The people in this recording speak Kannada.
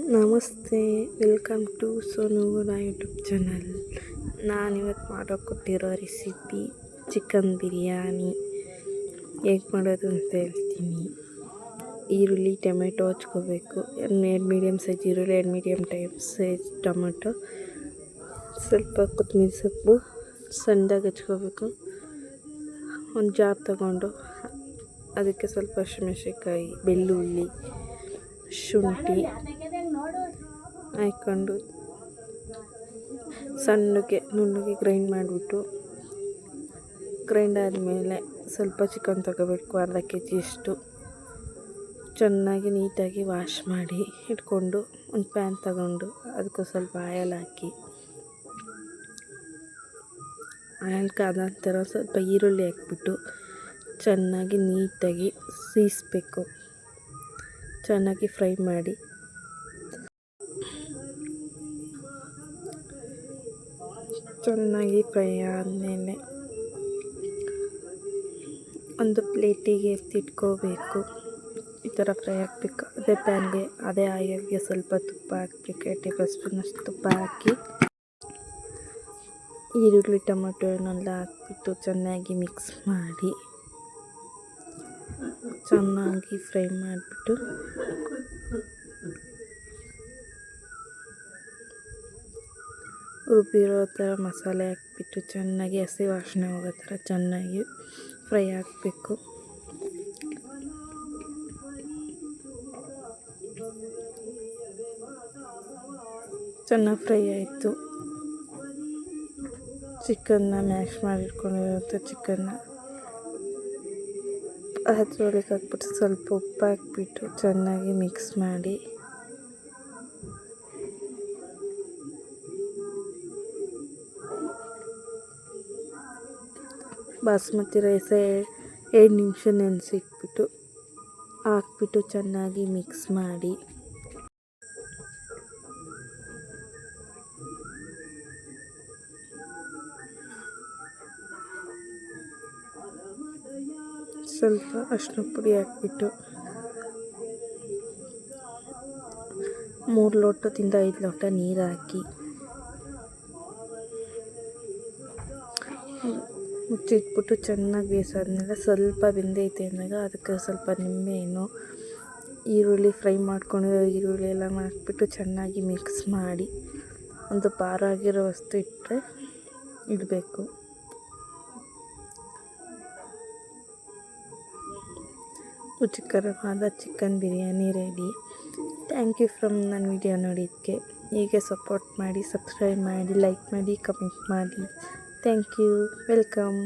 ನಮಸ್ತೆ, welcome to Sonu Gowda YouTube channel. ನಾನಿವತ್ತು ಮಾಡೋಕ್ಕೊಟ್ಟಿರೋ ರೆಸಿಪಿ ಚಿಕನ್ ಬಿರಿಯಾನಿ. ಹೇಗೆ ಮಾಡೋದು ಅಂತ ಹೇಳ್ತೀನಿ. ಈರುಳ್ಳಿ, ಟೊಮೆಟೊ ಹಚ್ಕೋಬೇಕು. 2 ಮೀಡಿಯಮ್ ಸೈಜ್ ಈರುಳ್ಳಿ, 2 ಮೀಡಿಯಮ್ ಸೈಜ್ ಟೊಮೆಟೊ, ಸ್ವಲ್ಪ ಕೊತ್ತಂಬರಿ ಸೊಪ್ಪು ಸಣ್ಣದಾಗಿ ಹಚ್ಕೋಬೇಕು. ಒಂದು ಜಾರ್ ತಗೊಂಡು ಅದಕ್ಕೆ ಸ್ವಲ್ಪ ಹಸಿಮೆಣಸಿನ್ಕಾಯಿ, ಬೆಳ್ಳುಳ್ಳಿ, ಶುಂಠಿ ಹಾಕ್ಕೊಂಡು ಸಣ್ಣಗೆ ನುಣ್ಣಗೆ ಗ್ರೈಂಡ್ ಮಾಡಿಬಿಟ್ಟು, ಗ್ರೈಂಡ್ ಆದಮೇಲೆ ಸ್ವಲ್ಪ ಚಿಕನ್ ತಗೋಬೇಕು. ಅರ್ಧ kg ಚೆನ್ನಾಗಿ ನೀಟಾಗಿ ವಾಶ್ ಮಾಡಿ ಇಟ್ಕೊಂಡು ಒಂದು ಪ್ಯಾನ್ ತಗೊಂಡು ಅದಕ್ಕೂ ಸ್ವಲ್ಪ ಆಯಲ್ ಹಾಕಿ, ಆಯಲ್ ಕಾದ ನಂತರ ಸ್ವಲ್ಪ ಈರುಳ್ಳಿ ಹಾಕ್ಬಿಟ್ಟು ಚೆನ್ನಾಗಿ ನೀಟಾಗಿ ಸೀಸ್ಬೇಕು. ಚೆನ್ನಾಗಿ ಫ್ರೈ ಮಾಡಿ ಚೆನ್ನಾಗಿ ಫ್ರೈ ಆದಮೇಲೆ ಒಂದು ಪ್ಲೇಟಿಗೆ ಎತ್ತಿಟ್ಕೋಬೇಕು. ಈ ಥರ ಫ್ರೈ ಆಗಬೇಕು. ಅದೇ ಪ್ಯಾನ್ಗೆ, ಅದೇ ಆಯಿಲ್ಗೆ ಸ್ವಲ್ಪ ತುಪ್ಪ ಹಾಕಬೇಕು. 2 ಟೇಬಲ್ ಸ್ಪೂನಷ್ಟು ತುಪ್ಪ ಹಾಕಿ ಈರುಳ್ಳಿ ಟೊಮೆಟೊನೆಲ್ಲ ಹಾಕ್ಬಿಟ್ಟು ಚೆನ್ನಾಗಿ ಮಿಕ್ಸ್ ಮಾಡಿ ಚೆನ್ನಾಗಿ ಫ್ರೈ ಮಾಡಿಬಿಟ್ಟು ರುಬ್ಬಿರೋ ಥರ ಮಸಾಲೆ ಹಾಕ್ಬಿಟ್ಟು ಚೆನ್ನಾಗಿ ಹಸಿ ವಾಸನೆ ಹೋಗೋ ಥರ ಚೆನ್ನಾಗಿ ಫ್ರೈ ಆಗಬೇಕು. ಚೆನ್ನಾಗಿ ಫ್ರೈ ಆಯಿತು. ಚಿಕನ್ನ ಮ್ಯಾಶ್ ಮಾಡಿಟ್ಕೊಂಡಿರೋಂಥ ಚಿಕನ್ನ ಅದರೊಳಗೆ ಹಾಕ್ಬಿಟ್ಟು ಸ್ವಲ್ಪ ಉಪ್ಪು ಹಾಕ್ಬಿಟ್ಟು ಚೆನ್ನಾಗಿ ಮಿಕ್ಸ್ ಮಾಡಿ ಬಾಸ್ಮತಿ ರೈಸ್ 2 ನಿಮಿಷ ನೆನೆಸಿಟ್ಬಿಟ್ಟು ಹಾಕ್ಬಿಟ್ಟು ಚೆನ್ನಾಗಿ ಮಿಕ್ಸ್ ಮಾಡಿ ಸ್ವಲ್ಪ ಅರಿಶಿನ ಪುಡಿ ಹಾಕ್ಬಿಟ್ಟು 3 ಲೋಟದಿಂದ 5 ಲೋಟ ನೀರು ಹಾಕಿ ಮುಚ್ಚಿಟ್ಬಿಟ್ಟು ಚೆನ್ನಾಗಿ ಬೇಯಿಸಾದ್ಮೇಲೆ ಸ್ವಲ್ಪ ಬೆಂದೈತೆ ಅಂದಾಗ ಅದಕ್ಕೆ ಸ್ವಲ್ಪ ನಿಂಬೆಹಣ್ಣು, ಈರುಳ್ಳಿ ಫ್ರೈ ಮಾಡ್ಕೊಂಡಿರೋ ಈರುಳ್ಳಿ ಎಲ್ಲ ಹಾಕ್ಬಿಟ್ಟು ಚೆನ್ನಾಗಿ ಮಿಕ್ಸ್ ಮಾಡಿ ಒಂದು ಭಾರ ಆಗಿರೋ ವಸ್ತು ಇಡಬೇಕು. ರುಚಿಕರವಾದ chicken biryani ready. Thank you from ನನ್ನ ವಿಡಿಯೋ ನೋಡಿದ್ದಕ್ಕೆ. ಹೀಗೆ ಸಪೋರ್ಟ್ ಮಾಡಿ, ಸಬ್ಸ್ಕ್ರೈಬ್ ಮಾಡಿ, ಲೈಕ್ ಮಾಡಿ, ಕಮೆಂಟ್ ಮಾಡಿ. Thank you. ವೆಲ್ಕಮ್.